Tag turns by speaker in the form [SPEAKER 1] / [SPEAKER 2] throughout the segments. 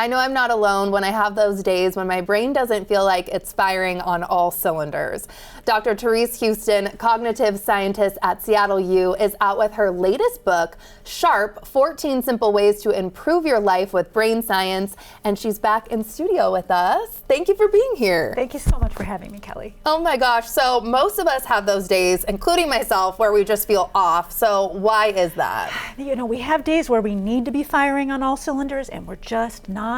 [SPEAKER 1] I know I'm not alone when I have those days when my brain doesn't feel like it's firing on all cylinders. Dr. Therese Huston, cognitive scientist at Seattle U, is out with her latest book, Sharp, 14 Simple Ways to Improve Your Life with Brain Science, and she's back in studio with us. Thank you for being here.
[SPEAKER 2] Thank you so much for having me, Kelly.
[SPEAKER 1] Oh my gosh, so most of us have those days, including myself, where we just feel off. So why is that?
[SPEAKER 2] You know, we have days where we need to be firing on all cylinders and we're just not.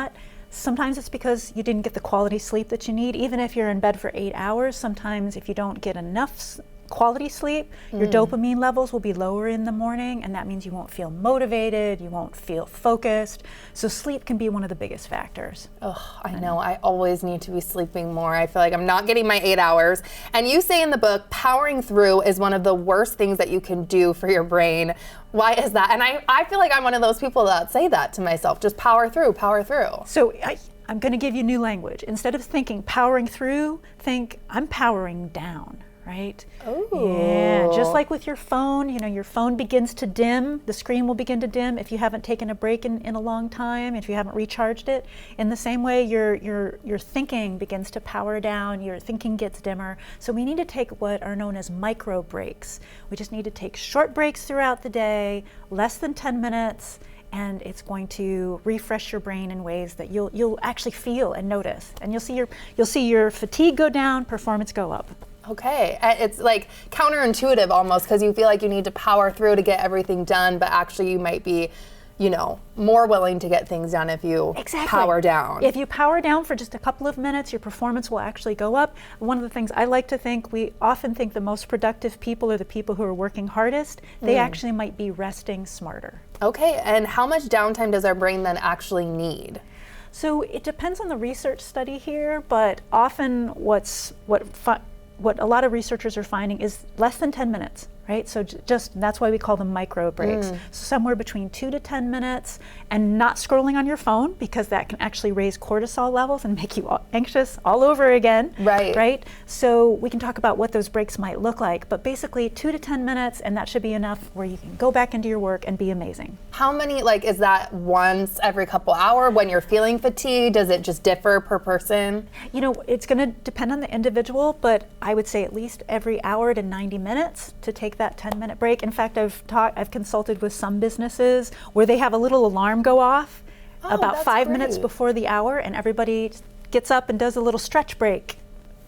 [SPEAKER 2] Sometimes it's because you didn't get the quality sleep that you need. Even if you're in bed for 8 hours, sometimes if you don't get enough quality sleep, your dopamine levels will be lower in the morning, and that means you won't feel motivated, you won't feel focused. So sleep can be one of the biggest factors.
[SPEAKER 1] Oh, I know. I always need to be sleeping more. I feel like I'm not getting my 8 hours. And you say in the book, powering through is one of the worst things that you can do for your brain. Why is that? And I feel like I'm one of those people that say that to myself, just power through, power through.
[SPEAKER 2] So I'm going to give you new language. Instead of thinking powering through, think I'm powering down. Right?
[SPEAKER 1] Oh.
[SPEAKER 2] Yeah, just like with your phone, you know, your phone begins to dim, the screen will begin to dim if you haven't taken a break in a long time, if you haven't recharged it. In the same way, your thinking begins to power down, your thinking gets dimmer. So we need to take what are known as micro breaks. We just need to take short breaks throughout the day, less than 10 minutes, and it's going to refresh your brain in ways that you'll actually feel and notice. And you'll see your fatigue go down, performance go up.
[SPEAKER 1] Okay, it's like counterintuitive almost, because you feel like you need to power through to get everything done, but actually you might be, you know, more willing to get things done if you power down.
[SPEAKER 2] If you power down for just a couple of minutes, your performance will actually go up. One of the things I like to think, we often think the most productive people are the people who are working hardest. They actually might be resting smarter. Okay,
[SPEAKER 1] and how much downtime does our brain then actually need?
[SPEAKER 2] So it depends on the research study here, but often what a lot of researchers are finding is less than 10 minutes, right? So that's why we call them micro breaks. So somewhere between 2 to 10 minutes, and not scrolling on your phone, because that can actually raise cortisol levels and make you anxious all over again. Right? So we can talk about what those breaks might look like, but basically 2 to 10 minutes, and that should be enough where you can go back into your work and be amazing.
[SPEAKER 1] How many, is that once every couple hours when you're feeling fatigued? Does it just differ per person?
[SPEAKER 2] You know, it's going to depend on the individual, but I would say at least every hour to 90 minutes to take that 10-minute break. In fact, I've consulted with some businesses where they have a little alarm go off about 5 minutes before the hour, and everybody gets up and does a little stretch break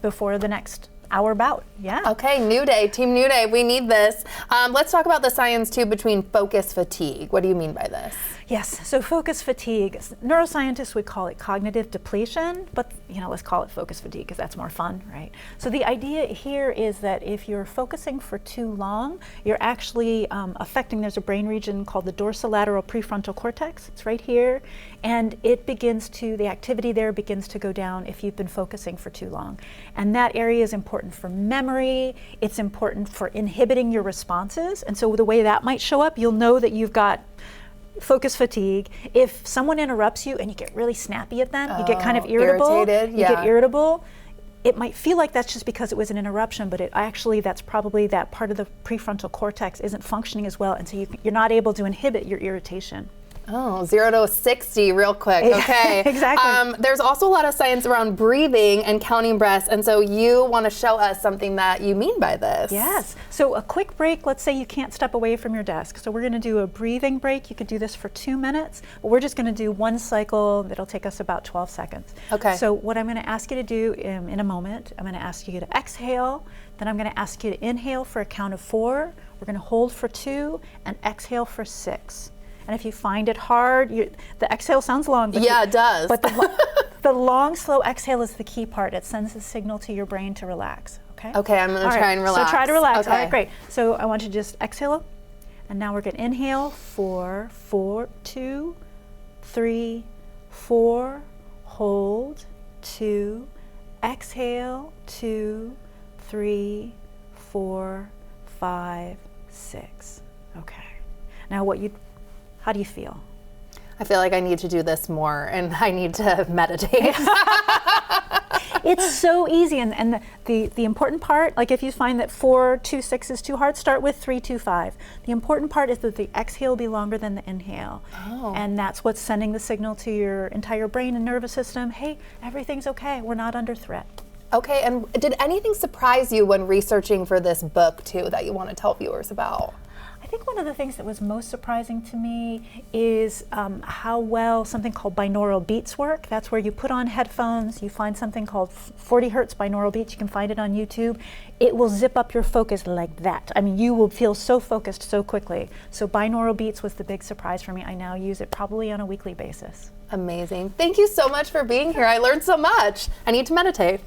[SPEAKER 2] before the next hour bout. Yeah.
[SPEAKER 1] Okay, New Day, Team New Day, we need this. Let's talk about the science too between focus fatigue. What do you mean by this?
[SPEAKER 2] Yes, so focus fatigue, neuroscientists would call it cognitive depletion, but let's call it focus fatigue because that's more fun, right? So the idea here is that if you're focusing for too long, you're actually affecting, there's a brain region called the dorsolateral prefrontal cortex, it's right here, and the activity there begins to go down if you've been focusing for too long. And that area is important for memory, it's important for inhibiting your responses, and so the way that might show up, you'll know that you've got focus fatigue. If someone interrupts you and you get really snappy at them, you get kind of irritable.
[SPEAKER 1] Irritated,
[SPEAKER 2] you get irritable. It might feel like that's just because it was an interruption, but that's probably that part of the prefrontal cortex isn't functioning as well, and so you're not able to inhibit your irritation.
[SPEAKER 1] Oh, 0 to 60 real quick. Okay.
[SPEAKER 2] Exactly.
[SPEAKER 1] There's also a lot of science around breathing and counting breaths, and so you want to show us something that you mean by this.
[SPEAKER 2] Yes. So a quick break, let's say you can't step away from your desk. So we're going to do a breathing break. You could do this for 2 minutes, but we're just going to do one cycle that'll take us about 12 seconds.
[SPEAKER 1] Okay.
[SPEAKER 2] So what I'm going to ask you to do in a moment, I'm going to ask you to exhale, then I'm going to ask you to inhale for a count of 4, we're going to hold for 2, and exhale for 6. And if you find it hard, the exhale sounds long. But
[SPEAKER 1] it does.
[SPEAKER 2] But the long, slow exhale is the key part. It sends a signal to your brain to relax. Okay.
[SPEAKER 1] Okay, I'm going to try and relax.
[SPEAKER 2] So try to relax.
[SPEAKER 1] Okay.
[SPEAKER 2] All right, great. So I want you to just exhale, and now we're going to inhale 4, 2, 3, 4, hold 2, exhale 2, 3, 4, 5, 6. Okay. Now how do you feel?
[SPEAKER 1] I feel like I need to do this more, and I need to meditate.
[SPEAKER 2] It's so easy, and the important part, like if you find that 4-2-6 is too hard, start with 3-2-5. The important part is that the exhale be longer than the inhale.
[SPEAKER 1] Oh.
[SPEAKER 2] And that's what's sending the signal to your entire brain and nervous system, hey, everything's okay, we're not under threat.
[SPEAKER 1] Okay, and did anything surprise you when researching for this book too that you want to tell viewers about?
[SPEAKER 2] I think one of the things that was most surprising to me is how well something called binaural beats work. That's where you put on headphones, you find something called 40 hertz binaural beats, you can find it on YouTube. It will zip up your focus like that. I mean, you will feel so focused so quickly. So binaural beats was the big surprise for me. I now use it probably on a weekly basis.
[SPEAKER 1] Amazing. Thank you so much for being here. I learned so much. I need to meditate.